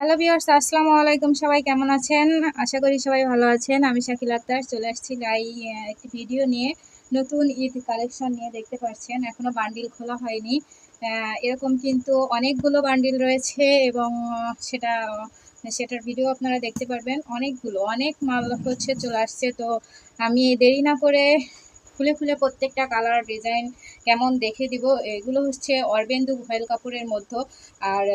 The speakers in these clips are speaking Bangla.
হ্যালো ভিউয়ার্স, আসসালামু আলাইকুম। সবাই কেমন আছেন? আশা করি সবাই ভালো আছেন। আমি শাকিল আক্তার চলে আসছি একটি ভিডিও নিয়ে। নতুন ঈদ কালেকশন নিয়ে দেখতে পাচ্ছেন। এখনো বান্ডিল খোলা হয়নি। এরকম কিন্তু অনেকগুলো বান্ডিল রয়েছে এবং সেটার ভিডিও আপনারা দেখতে পারবেন। অনেক মাল হচ্ছে চলে আসছে। তো আমি দেরি না করে খুলে প্রত্যেকটা কালার ডিজাইন কেমন দেখে দিব। এগুলো হচ্ছে অরবিন্দু ভয়েল কাপড়ের মধ্যে। আর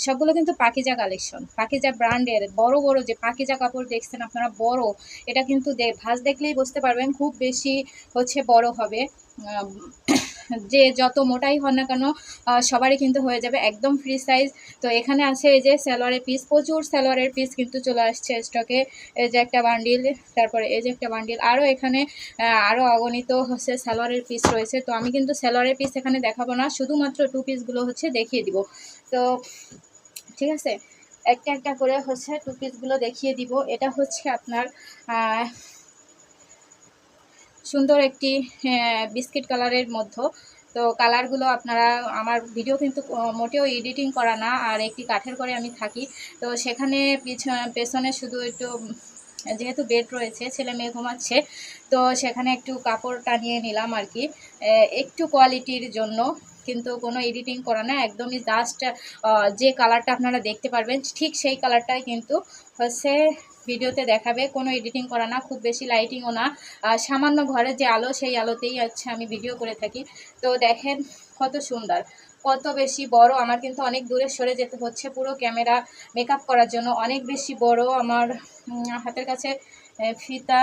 সবগুলো কিন্তু পাকিজা কালেকশন, পাকিজা ব্র্যান্ডের বড় বড় যে পাকিজা কাপড় দেখছেন আপনারা বড়, এটা কিন্তু ভাঁজ দেখলেই বুঝতে পারবেন খুব বেশি হচ্ছে বড় হবে। যে যত মোটাই হন না কেন সবারই কিন্তু হয়ে যাবে একদম ফ্রি সাইজ। তো এখানে আছে এই যে সালোয়ারের পিস, প্রচুর সালোয়ারের পিস কিন্তু চলে আসছে স্টকে। এই যে একটা বান্ডিল, তারপরে এই যে একটা বান্ডিল, আরও এখানে আরও অগণিত হচ্ছে সালোয়ারের পিস রয়েছে। তো আমি কিন্তু সালোয়ারের পিস এখানে দেখাবো না, শুধুমাত্র টু পিসগুলো হচ্ছে দেখিয়ে দিব। তো ঠিক আছে, একটা একটা করে হচ্ছে টু পিসগুলো দেখিয়ে দিব। এটা হচ্ছে আপনার সুন্দর একটি বিস্কিট কালারের মধ্যে। তো কালারগুলো আপনারা, আমার ভিডিও কিন্তু মোটেও এডিটিং করা না, আর একটি কাঠের করে আমি থাকি। তো সেখানে পেছনে শুধু একটু, যেহেতু বেড রয়েছে, ছেলে মেয়ে ঘুমাচ্ছে, তো সেখানে একটু কাপড় টানিয়ে নিলাম আর কি, একটু কোয়ালিটির জন্য। কিন্তু কোনো এডিটিং করা না, একদমই জাস্ট যে কালারটা আপনারা দেখতে পারবেন ঠিক সেই কালারটাই কিন্তু হচ্ছে ভিডিওতে দেখাবে। কোনো এডিটিং করা না, খুব বেশি লাইটিংও না, সামান্য ঘরের যে আলো সেই আলোতেই হচ্ছে আমি ভিডিও করে থাকি। তো দেখেন কত সুন্দর, কত বেশি বড়। আমার কিন্তু অনেক দূরে সরে যেতে হচ্ছে পুরো ক্যামেরা মেকআপ করার জন্য। অনেক বেশি বড় আমার হাতের কাছে ফিতা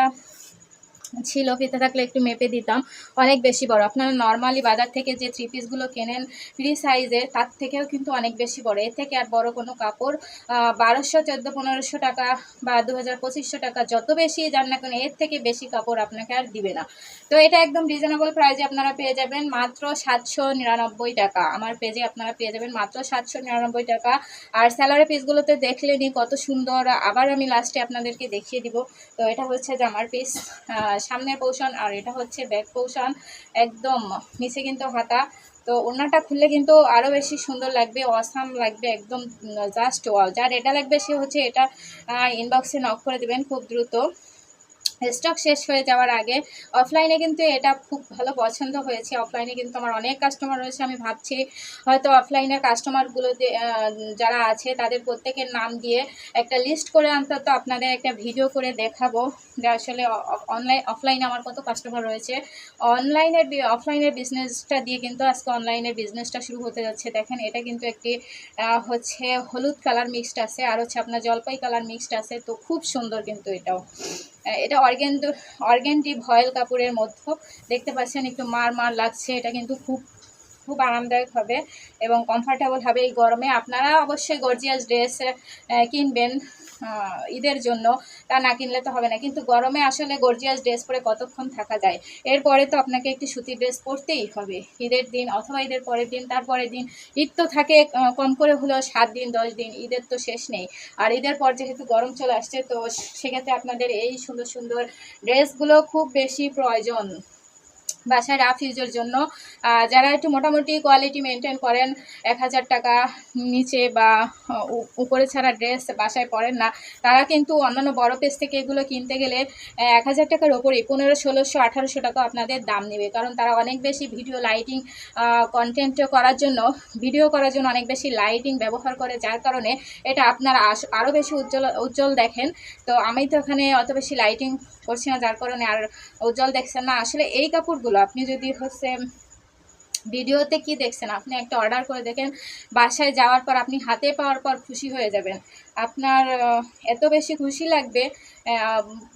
ছিল, ফিতে থাকলে একটু মেপে দিতাম। অনেক বেশি বড়। আপনারা নর্মালি বাজার থেকে যে থ্রি পিসগুলো কেনেন ফ্রি সাইজের, তার থেকেও কিন্তু অনেক বেশি বড়। এর থেকে আর বড় কোনো কাপড় 1200, 1400-1500 টাকা বা 2000-2500 টাকা যত বেশি যান না কেন, এর থেকে বেশি কাপড় আপনাকে আর দিবে না। তো এটা একদম রিজনেবল প্রাইসে আপনারা পেয়ে যাবেন মাত্র 799 টাকা। আমার পেজে আপনারা পেয়ে যাবেন মাত্র 799 টাকা। আর স্যালারি পিসগুলোতে দেখলেনি কত সুন্দর, আবার আমি লাস্টে আপনাদেরকে দেখিয়ে দিব। তো এটা হচ্ছে জামার পিস, সামনের পোর্শন, আর এটা হচ্ছে ব্যাক পোর্শন। একদম নিচে কিন্তু হাতা। তো ওড়নাটা খুললে কিন্তু আরও বেশি সুন্দর লাগবে, অসাম লাগবে একদম। Just wow. যার এটা লাগবে সে হচ্ছে এটা ইনবক্সে নক করে দেবেন খুব দ্রুত, স্টক শেষ হয়ে যাওয়ার আগে। অফলাইনে কিন্তু এটা খুব ভালো পছন্দ হয়েছে। অফলাইনে কিন্তু আমার অনেক কাস্টমার রয়েছে। আমি ভাবছি হয়তো অফলাইনের কাস্টমারগুলোতে যারা আছে তাদের প্রত্যেকের নাম দিয়ে একটা লিস্ট করে অন্তত আপনাদের একটা ভিডিও করে দেখাবো যে আসলে অফলাইনে আমার কত কাস্টমার রয়েছে। অফলাইনের বিজনেসটা দিয়ে কিন্তু আজকে অনলাইনের বিজনেসটা শুরু হতে যাচ্ছে। দেখেন এটা কিন্তু একটি হচ্ছে হলুদ কালার মিক্সড আছে, আর হচ্ছে আপনার জলপাই কালার মিক্সড আছে। তো খুব সুন্দর কিন্তু এটাও। এটা অর্গেন্ডি ভয়েল কাপড়ের মধ্যে দেখতে পাচ্ছেন, একটু মার লাগছে। এটা কিন্তু খুব খুব আরামদায়ক হবে এবং কমফোর্টেবল হবে এই গরমে। আপনারা অবশ্যই গর্জিয়াস ড্রেস কিনবেন ঈদের জন্য, তা না কিনলে তো হবে না। কিন্তু গরমে আসলে গর্জিয়াস ড্রেস পরে কতক্ষণ থাকা যায়? এরপরে তো আপনাকে একটি সুতির ড্রেস পরতেই হবে ঈদের দিন, অথবা ঈদের পরের দিন, তারপরের দিন। ঈদ তো থাকে কম করে হলেও 7 দিন 10 দিন, ঈদের তো শেষ নেই। আর ঈদের পর যেহেতু গরম চলে আসছে, তো সেক্ষেত্রে আপনাদের এই সুন্দর সুন্দর ড্রেসগুলো খুব বেশি প্রয়োজন বাসায় রাফ ইউজের জন্য। যারা একটু মোটামুটি কোয়ালিটি মেনটেন করেন, 1000 টাকা নিচে বা উপরে ছাড়া ড্রেস বাসায় পরেন না, তারা কিন্তু অন্যান্য বড় পেজ থেকে এগুলো কিনতে গেলে 1000 টাকার ওপরেই 1500, 1600, 1800 টাকা আপনাদের দাম নেবে। কারণ তারা অনেক বেশি লাইটিং কন্টেন্ট করার জন্য, ভিডিও করার জন্য অনেক বেশি লাইটিং ব্যবহার করে, যার কারণে এটা আপনারা আরও বেশি উজ্জ্বল দেখেন। তো আমি তো এখানে অত বেশি লাইটিং করছি না, যার কারণে আর উজ্জ্বল দেখছেন না। আসলে এই কাপড়গুলো আপনি যদি হচ্ছে ভিডিওতে কি দেখছেন, আপনি একটা অর্ডার করে দেখেন, বাসায় যাওয়ার পর আপনি হাতে পাওয়ার পর খুশি হয়ে যাবেন। আপনার এত বেশি খুশি লাগবে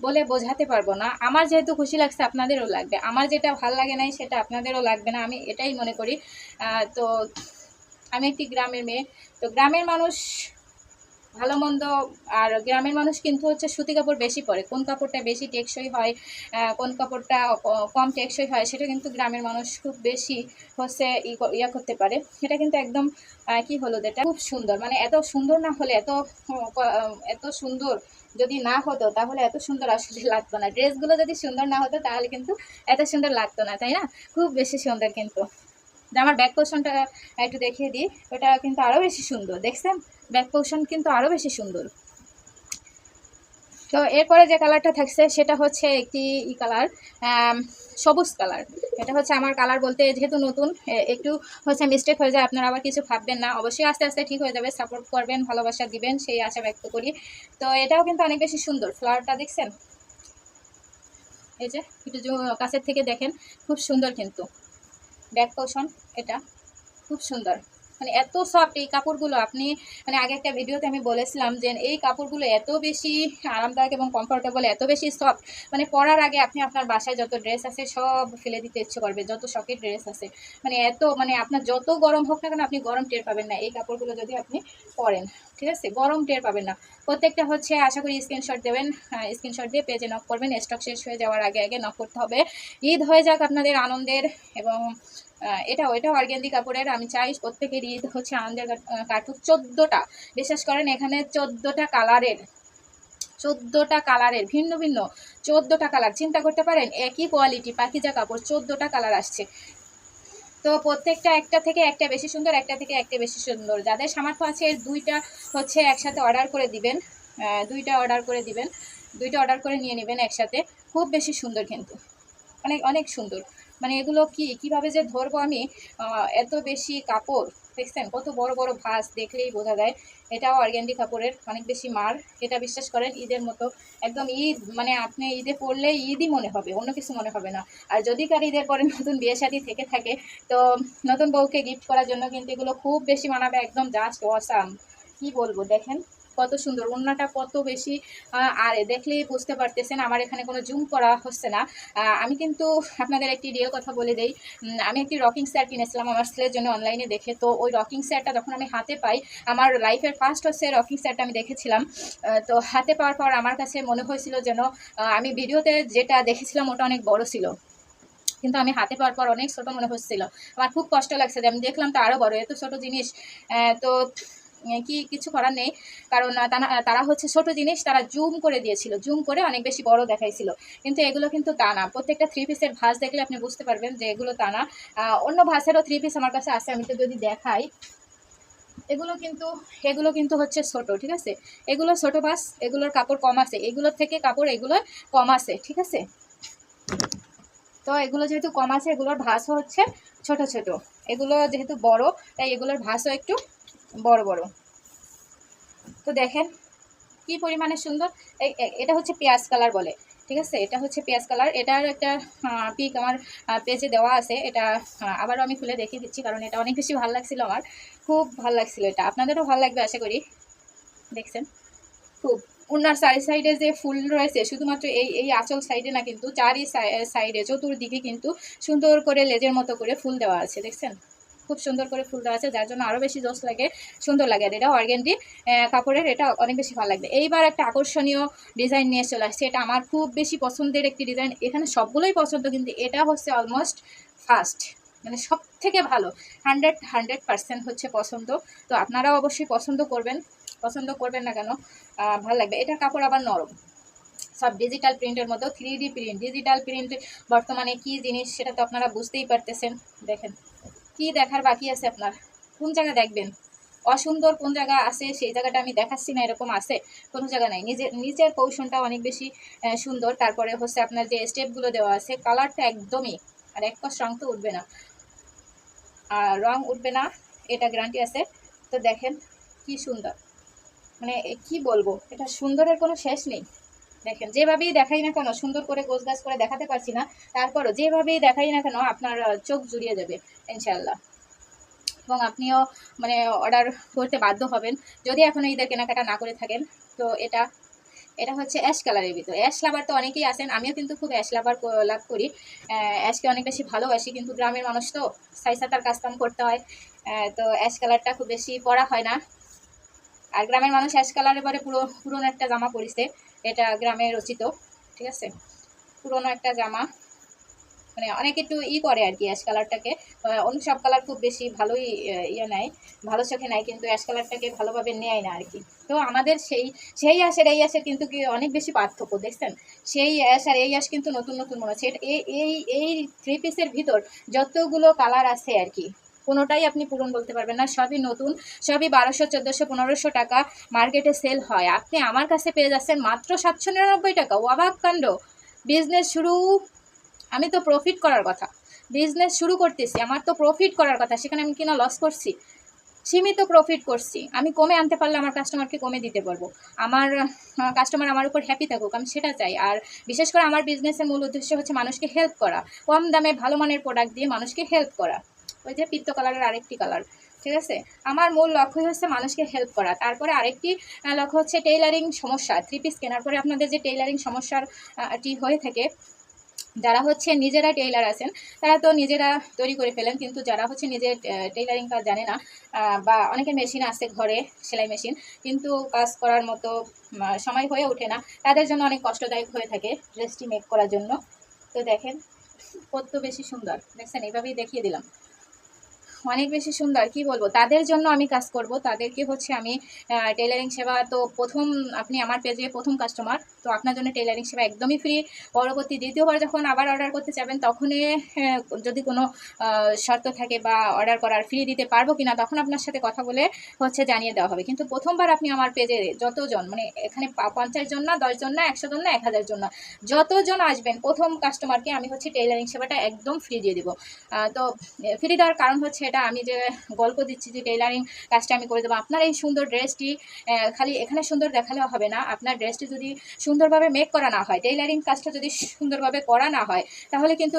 বলে বোঝাতে পারবো না। আমার যেহেতু খুশি লাগছে আপনাদেরও লাগবে, আমার যেটা ভাল লাগে নাই সেটা আপনাদেরও লাগবে না, আমি এটাই মনে করি। তো আমি একটি গ্রামের মেয়ে। তো গ্রামের মানুষ ভালো মন্দ, আর গ্রামের মানুষ কিন্তু হচ্ছে সুতি কাপড় বেশি পরে। কোন কাপড়টা বেশি টেকসই হয়, কোন কাপড়টা কম টেকসই হয়, সেটা কিন্তু গ্রামের মানুষ খুব বেশি হচ্ছে ইয়া করতে পারে। এটা কিন্তু একদম কি হলো, এটা খুব সুন্দর। মানে এত সুন্দর না হলে, এত সুন্দর যদি না হতো তাহলে এত সুন্দর আসলে লাগতো না। ড্রেসগুলো যদি সুন্দর না হতো তাহলে কিন্তু এত সুন্দর লাগতো না, তাই না? খুব বেশি সুন্দর কিন্তু। আমার ব্যাক পোর্শনটা একটু দেখিয়ে দিই, ওটা কিন্তু আরও বেশি সুন্দর। দেখছেন ব্যাক পোর্শন কিন্তু আরও বেশি সুন্দর। তো এরপরে যে কালারটা থাকছে সেটা হচ্ছে একটি কালার, সবুজ কালার। এটা হচ্ছে আমার কালার বলতে যেহেতু নতুন একটু হচ্ছে মিস্টেক হয়ে যায়, আপনারা আবার কিছু ভাববেন না, অবশ্যই আস্তে আস্তে ঠিক হয়ে যাবে। সাপোর্ট করবেন, ভালোবাসা দিবেন, সেই আশা ব্যক্ত করি। তো এটাও কিন্তু অনেক বেশি সুন্দর, ফ্লাওয়ারটা দেখছেন, এই যে একটু কাছের থেকে দেখেন, খুব সুন্দর কিন্তু ব্যাক পোর্শন। এটা খুব সুন্দর, মানে এত সফট এই কাপড়গুলো। আপনি মানে আগে একটা ভিডিওতে আমি বলেছিলাম যে এই কাপড়গুলো এত বেশি আরামদায়ক এবং কমফোর্টেবল, এত বেশি সফট, মানে পরার আগে আপনি আপনার বাসায় যত ড্রেস আছে সব ফেলে দিতে ইচ্ছে করবে, যত শখের ড্রেস আছে, মানে এত, মানে আপনার যত গরম হোক না কেন আপনি গরম টের পাবেন না এই কাপড়গুলো যদি আপনি পরেন, ঠিক আছে, গরম টের পাবেন না। প্রত্যেকটা হচ্ছে আশা করি স্ক্রিনশট দেবেন, স্ক্রিনশট দিয়ে পেজে নক করবেন, স্টক শেষ হয়ে যাওয়ার আগে আগে নক করতে হবে। ঈদ হয়ে যাক আপনাদের আনন্দের, এবং এটাও অর্গ্যান্ডি কাপড়ের। আমি চাই প্রত্যেকের ঈদ হচ্ছে আনন্দের কাটুক। 14টা, বিশেষ করেন এখানে 14টা কালারের, 14টা কালারের ভিন্ন ভিন্ন 14টা কালার, চিন্তা করতে পারেন একই কোয়ালিটি পাখিজা কাপড় 14টা কালার আসছে। তো প্রত্যেকটা একটা থেকে একটা বেশি সুন্দর, একটা থেকে একটা বেশি সুন্দর। যাদের সামর্থ্য আছে এর দুইটা হচ্ছে একসাথে অর্ডার করে দিবেন, দুইটা অর্ডার করে দিবেন, দুইটা অর্ডার করে নিয়ে নেবেন একসাথে। খুব বেশি সুন্দর কিন্তু, অনেক অনেক সুন্দর। মানে এগুলো কিভাবে যে ধরবো আমি, এত বেশি কাপড় দেখছেন, কত বড় বড় ভাঁজ, দেখলেই বোঝা যায় এটাও অর্গ্যান্ডি কাপড়ের, অনেক বেশি মার। এটা বিশ্বাস করেন ঈদের মতো একদম ঈদ, মানে আপনি ঈদে পরলে ঈদই মনে হবে, অন্য কিছু মনে হবে না। আর যদি কার ঈদের পরে নতুন বিয়ে শাদী থেকে থাকে, তো নতুন বউকে গিফট করার জন্য কিন্তু এগুলো খুব বেশি মানাবে, একদম জাস্ট অসাম। কি বলবো, দেখেন কত সুন্দর, ওড়নাটা কত বেশি। আর দেখলেই বুঝতে পারতেছেন, আমার এখানে কোনো জুম করা হচ্ছে না। আমি কিন্তু আপনাদের একটি রিয়েল কথা বলে দেই, আমি একটি রকিং স্যার কিনেছিলাম আমার ছেলের জন্য অনলাইনে দেখে। তো ওই রকিং স্যারটা যখন আমি হাতে পাই, আমার লাইফের ফার্স্ট হচ্ছে রকিং স্যারটা আমি দেখেছিলাম। তো হাতে পাওয়ার পর আমার কাছে মনে হয়েছিল যেন আমি ভিডিওতে যেটা দেখেছিলাম ওটা অনেক বড় ছিল, কিন্তু আমি হাতে পাওয়ার পর অনেক ছোট মনে হচ্ছিল। আমার খুব কষ্ট লাগছে যে আমি দেখলাম তো আরও বড়, এত ছোট জিনিস। তো কিছু করার নেই, কারণ তারা হচ্ছে ছোট জিনিস তারা জুম করে দিয়েছিল, জুম করে অনেক বেশি বড় দেখাইছিল। কিন্তু এগুলো কিন্তু তা না, প্রত্যেকটা 3 পিসের ভাঁজ দেখলে আপনি বুঝতে পারবেন যে এগুলো তা না। অন্য ভাঁজেরও 3 পিস আমার কাছে আছে, আমি তো যদি দেখাই, এগুলো কিন্তু হচ্ছে ছোট, ঠিক আছে, এগুলো ছোট ভাঁজ, এগুলোর কাপড় কম আছে, এগুলোর থেকে কাপড় এগুলো কম আছে, ঠিক আছে। তো এগুলো যেহেতু কম আছে, এগুলোর ভাঁজও হচ্ছে ছোট ছোট, এগুলো যেহেতু বড় তাই এগুলোর ভাঁজও একটু বড় বড়। তো দেখেন কি পরিমাণে সুন্দর। এটা হচ্ছে পেঁয়াজ কালার বলে, ঠিক আছে, এটা হচ্ছে পেঁয়াজ কালার। এটার একটা পিক আমার পেজে দেওয়া আছে, এটা আবারও আমি খুলে দেখিয়ে দিচ্ছি, কারণ এটা অনেক বেশি ভালো লাগছিল, আমার খুব ভালো লাগছিল। এটা আপনাদেরও ভালো লাগবে আশা করি। দেখছেন খুব, ওনার সাইডে যে ফুল রয়েছে শুধুমাত্র এই আঁচল সাইডে না, কিন্তু চারি সাইডে চতুর্দিকে কিন্তু সুন্দর করে লেজের মতো করে ফুল দেওয়া আছে, দেখছেন খুব সুন্দর করে ফুল দেওয়া আছে, যার জন্য আরও বেশি জোস লাগে, সুন্দর লাগে। আর এটা অর্গ্যান্ডি কাপড়ের, এটা অনেক বেশি ভালো লাগবে। এইবার একটা আকর্ষণীয় ডিজাইন নিয়ে চলে আসছে, এটা আমার খুব বেশি পছন্দের একটি ডিজাইন। এখানে সবগুলোই পছন্দ, কিন্তু এটা হচ্ছে অলমোস্ট ফার্স্ট, মানে সব থেকে ভালো, 100% হচ্ছে পছন্দ। তো আপনারাও অবশ্যই পছন্দ করবেন না কেন, ভালো লাগবে। এটার কাপড় আবার নরম, সব ডিজিটাল প্রিন্টের মতো, 3D প্রিন্ট, ডিজিটাল প্রিন্ট বর্তমানে কি জিনিস সেটা তো আপনারা বুঝতেই পারতেছেন। দেখেন কি দেখার বাকি আছে আপনার, কোন জায়গা দেখবেন অসুন্দর, কোন জায়গা আছে সেই জায়গাটা আমি দেখাচ্ছি না, এরকম আছে কোনো জায়গা নাই। নিচের কৌশলটা অনেক বেশি সুন্দর। তারপরে হচ্ছে আপনার যে স্টেপগুলো দেওয়া আছে, কালারটা একদমই, আর এক কস রং তো উঠবে না, আর রং উঠবে না, এটা গ্যারান্টি আছে। তো দেখেন কি সুন্দর, মানে কি বলবো, এটা সুন্দরের কোনো শেষ নেই। দেখেন যেভাবেই দেখাই না কেন, সুন্দর করে গোছগাছ করে দেখাতে পারছি না, তারপরও যেভাবেই দেখাই না কেন আপনার চোখ জুড়িয়ে যাবে ইনশাল্লাহ, এবং আপনিও মানে অর্ডার করতে বাধ্য হবেন যদি এখনও ঈদের কেনাকাটা না করে থাকেন। তো এটা হচ্ছে অ্যাশ কালারের ভিতর। অ্যাশ লাভার তো অনেকেই আছেন, আমিও কিন্তু খুব অ্যাশ লাভার লাভ করি, অ্যাশকে অনেক বেশি ভালোবাসি, কিন্তু গ্রামের মানুষ তো সাইসাতার কাজকাম করতে হয়, তো অ্যাশ কালারটা খুব বেশি পরা হয় না। আর গ্রামের মানুষ অ্যাশ কালারের পরে পুরোনো একটা জামা পরিছে, এটা গ্রামে রচিত, ঠিক আছে, পুরোনো একটা জামা, মানে অনেক একটু করে আর কি অ্যাশ কালারটাকে। অন্য সব কালার খুব বেশি ভালোই নেয়, ভালো চোখে নেয়, কিন্তু অ্যাশ কালারটাকে ভালোভাবে নেয় না আর কি। তো আমাদের সেই অ্যাশের এই অ্যাশের কিন্তু কি অনেক বেশি পার্থক্য, দেখছেন সেই অ্যাশ আর এই অ্যাশ কিন্তু নতুন নতুন মনে হচ্ছে। এই 3 পিসের ভিতর যতগুলো কালার আছে আর কি, কোনোটাই আপনি পূরণ বলতে পারবেন না, সবই নতুন, সবই 1200, 1400, 1500 টাকা মার্কেটে সেল হয়, আপনি আমার কাছে পেয়ে যাচ্ছেন মাত্র 799 টাকা। অবাক কাণ্ড! বিজনেস শুরু, আমি তো প্রফিট করার কথা, বিজনেস শুরু করতেছি, আমার তো প্রফিট করার কথা, সেখানে আমি কিনা লস করছি? সীমিত প্রফিট করছি। আমি কমে আনতে পারলে আমার কাস্টমারকে কমে দিতে পারবো, আমার কাস্টমার আমার উপর হ্যাপি থাকুক, আমি সেটা চাই। আর বিশেষ করে আমার বিজনেসের মূল উদ্দেশ্য হচ্ছে মানুষকে হেল্প করা, কম দামে ভালো মানের প্রোডাক্ট দিয়ে মানুষকে হেল্প করা। ওই যে পিত্ত কালারের আরেকটি কালার, ঠিক আছে। আমার মূল লক্ষ্যই হচ্ছে মানুষকে হেল্প করা। তারপরে আরেকটি লক্ষ্য হচ্ছে টেইলারিং সমস্যা, 3 পিস কেনার পরে আপনাদের যে টেইলারিং সমস্যার টি হয়ে থাকে, যারা হচ্ছে নিজেরা টেইলার আছেন তারা তো নিজেরা তৈরি করে ফেলেন, কিন্তু যারা হচ্ছে নিজের টেইলারিং কাজ জানে না, বা অনেকের মেশিন আছে ঘরে, সেলাই মেশিন, কিন্তু কাজ করার মতো সময় হয়ে ওঠে না, তাদের জন্য অনেক কষ্টদায়ক হয়ে থাকে ড্রেসটি মেক করার জন্য। তো দেখেন কত বেশি সুন্দর, দেখছেন, এইভাবেই দেখিয়ে দিলাম, অনেক বেশি সুন্দর, কি বলবো, তাদের জন্য আমি কাজ করব, তাদেরকে হচ্ছে আমি টেইলারিং সেবা। তো প্রথম, আপনি আমার পেজে প্রথম কাস্টমার, তো আপনার জন্য টেইলারিং সেবা একদমই ফ্রি। পরবর্তী দ্বিতীয়বার যখন আবার অর্ডার করতে যাবেন, তখনই যদি কোনো শর্ত থাকে বা অর্ডার করার ফ্রি দিতে পারবো কিনা, তখন আপনার সাথে কথা বলে হচ্ছে জানিয়ে দেওয়া হবে। কিন্তু প্রথমবার আপনি আমার পেজে যতজন, মানে এখানে 50 জন না, 10 জন না, 100 জন না, 1000 জন না, যতজন আসবেন প্রথম কাস্টমারকে আমি হচ্ছে টেইলারিং সেবাটা একদম ফ্রি দিয়ে দেবো। তো ফ্রি দেওয়ার কারণ হচ্ছে এটা, আমি যে গল্প দিচ্ছি যে টেইলারিং কাজটা আমি করে দেবো, আপনার এই সুন্দর ড্রেসটি খালি এখানে সুন্দর দেখালেও হবে না, আপনার ড্রেসটি যদি সুন্দরভাবে মেক করা না হয়, টেইলারিং কাজটা যদি সুন্দরভাবে করা না হয়, তাহলে কিন্তু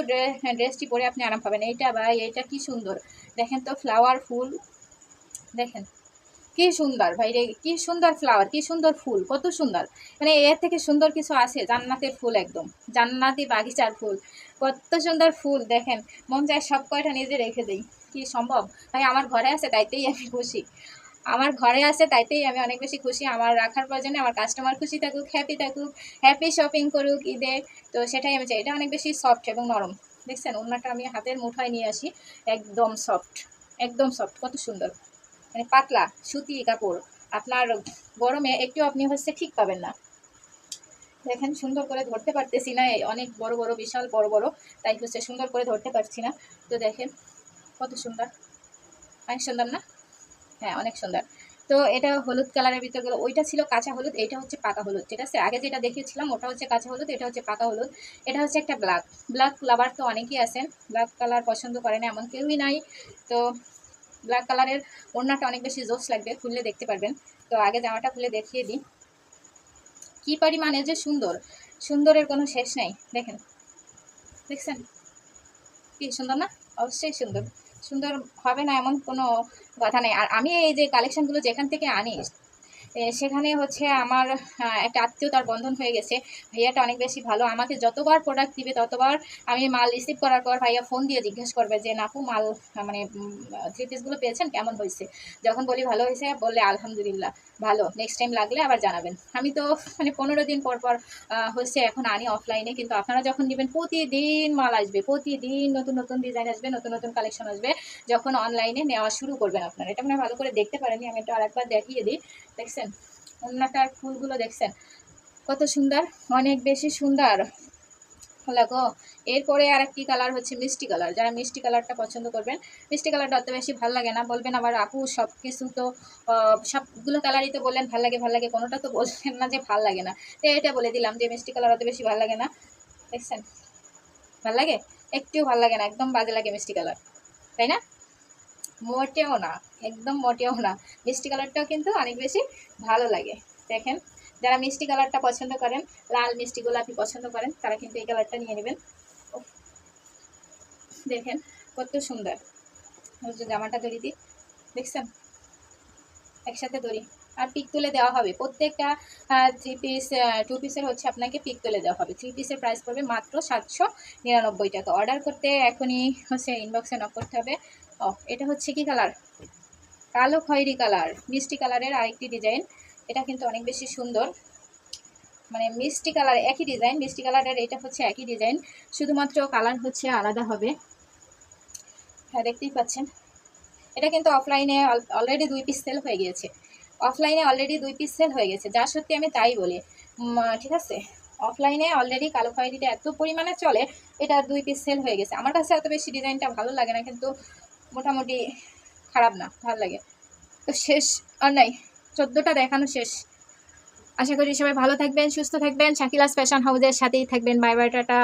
ড্রেসটি পরে আপনি আরাম পাবেন। এইটা বা এইটা কি সুন্দর, দেখেন তো, ফ্লাওয়ার ফুল, দেখেন কি সুন্দর ভাই রে, কি সুন্দর ফ্লাওয়ার, কি সুন্দর ফুল, কত সুন্দর, মানে এর থেকে সুন্দর কিছু আছে? জান্নাতের ফুল, একদম জান্নাতি বাগিচার ফুল, কত সুন্দর ফুল, দেখেন, মন চায় সব কয়টা নিজে রেখে দিই, কি সম্ভব ভাই? আমার ঘরে আছে তাইতেই আমি খুশি, আমার ঘরে আছে তাইতেই আমি অনেক বেশি খুশি, আমার রাখার প্রয়োজনে আমার কাস্টমার খুশি থাকুক, হ্যাপি শপিং করুক ঈদে, তো সেটাই আমি চাই। এটা অনেক বেশি সফট এবং নরম, দেখছেন ওড়নাটা আমি হাতের মুঠায় নিয়ে আসি, একদম সফট, একদম সফট, কত সুন্দর, মানে পাতলা সুতি কাপড়, আপনার গরমে একটু আপনি হচ্ছে ঠিক পাবেন না। দেখেন সুন্দর করে ধরতে পারতেছি না, অনেক বড় বড়, বিশাল বড় বড়, তাই হচ্ছে সুন্দর করে ধরতে পারছি না। তো দেখেন কত সুন্দর, অনেক সুন্দর না? হ্যাঁ অনেক সুন্দর। তো এটা হলুদ কালারের ভিতরে গেলো, ওইটা ছিল কাঁচা হলুদ, এটা হচ্ছে পাকা হলুদ, ঠিক আছে। আগে যেটা দেখিয়েছিলাম ওটা হচ্ছে কাঁচা হলুদ, এটা হচ্ছে পাকা হলুদ। এটা হচ্ছে একটা ব্ল্যাক, ব্ল্যাক লাভার তো অনেকেই আছেন, ব্ল্যাক কালার পছন্দ করে না এমন কেউই নাই। তো ব্ল্যাক কালারের ওড়নাটা অনেক বেশি জোস লাগবে, খুললে দেখতে পারবেন। তো আগে জামাটা খুলে দেখিয়ে দিই, কি পরিমাণে যে সুন্দর, সুন্দরের কোনো শেষ নাই, দেখেন, দেখছেন কি সুন্দর না? অবশ্যই সুন্দর, সুন্দর হবে না এমন কোনো কথা নেই। আর আমি এই যে কালেকশনগুলো যেখান থেকে আনি, সেখানে হচ্ছে আমার একটা আত্মীয়তার বন্ধন হয়ে গেছে। ভাইয়াটা অনেক বেশি ভালো, আমাকে যতবার প্রোডাক্ট দিবে ততবার আমি মাল রিসিভ করার পর ভাইয়া ফোন দিয়ে জিজ্ঞেস করবে যে নাপু মাল, মানে 3 পিসগুলো পেয়েছেন, কেমন হয়েছে? যখন বলি ভালো হয়েছে, বললে আলহামদুলিল্লাহ ভালো, নেক্সট টাইম লাগলে আবার জানাবেন। আমি তো মানে 15 দিন পর পর হচ্ছে এখন আনি অফলাইনে, কিন্তু আপনারা যখন নেবেন প্রতিদিন মাল আসবে, প্রতিদিন নতুন নতুন ডিজাইন আসবে, নতুন নতুন কালেকশন আসবে। যখন অনলাইনে নেওয়া শুরু করবেন আপনারা, এটা মানে ভালো করে দেখতে পারেনি, আমি এটা আরেকবার দেখিয়ে দিই, দেখছেন ওড়নাটার ফুলগুলো, দেখছেন কত সুন্দর, অনেক বেশি সুন্দর লাগো। এরপরে আর একটি কালার হচ্ছে মিষ্টি কালার, যারা মিষ্টি কালারটা পছন্দ করবেন, মিষ্টি কালারটা অত বেশি ভালো লাগে না, বলবেন আবার আপু সব কিছু তো সবগুলো কালারই তো বললেন ভাল লাগে ভাল লাগে, কোনোটা তো বললেন না যে ভাল লাগে না। তো এটা বলে দিলাম যে মিষ্টি কালার অত বেশি ভাল লাগে না, দেখছেন ভাল লাগে, একটুও ভাল লাগে না, একদম বাজে লাগে মিষ্টি কালার, তাই না? মোটেও না, একদম মোটেও না, মিষ্টি কালারটাও কিন্তু অনেক বেশি ভালো লাগে। দেখেন যারা মিষ্টি কালারটা পছন্দ করেন, লাল মিষ্টি গোলাপি পছন্দ করেন, তারা কিন্তু এই কালারটা নিয়ে নেবেন। দেখেন কত সুন্দর, জামাটা ধরি দিই, দেখছেন একসাথে ধরি, আর পিক তুলে দেওয়া হবে প্রত্যেকটা 3 পিস 2 পিসের হচ্ছে আপনাকে পিক তুলে দেওয়া হবে। 3 পিসের প্রাইস পড়বে মাত্র 799 টাকা। অর্ডার করতে এখনই হচ্ছে ইনবক্সে নক করতে হবে। ও এটা হচ্ছে কি কালার, কালো খয়েরি কালার, মিষ্টি কালারের আরেকটি ডিজাইন, এটা কিন্তু অনেক বেশি সুন্দর, মানে মিষ্টি কালার একই ডিজাইন, মিষ্টি কালারের এটা হচ্ছে একই ডিজাইন, শুধুমাত্র কালার হচ্ছে আলাদা হবে। হ্যাঁ দেখতেই পাচ্ছেন, এটা কিন্তু অফলাইনে অলরেডি 2 পিস সেল হয়ে গিয়েছে, অফলাইনে অলরেডি 2 পিস সেল হয়ে গেছে, যা সত্যি আমি তাই বলি। ঠিক আছে, অফলাইনে অলরেডি কালো খয়েরিটা এত পরিমাণে চলে, এটা 2 পিস সেল হয়ে গেছে। আমার কাছে এত বেশি ডিজাইনটা ভালো লাগে না, কিন্তু মোটামুটি খারাপ না, ভালো লাগে। তো শেষ আর নাই, 14টা দেখানো শেষ। আশা করি সবাই ভালো থাকবেন, সুস্থ থাকবেন, শাকিলাস ফ্যাশন হাউসের সাথেই থাকবেন। Bye bye, tata.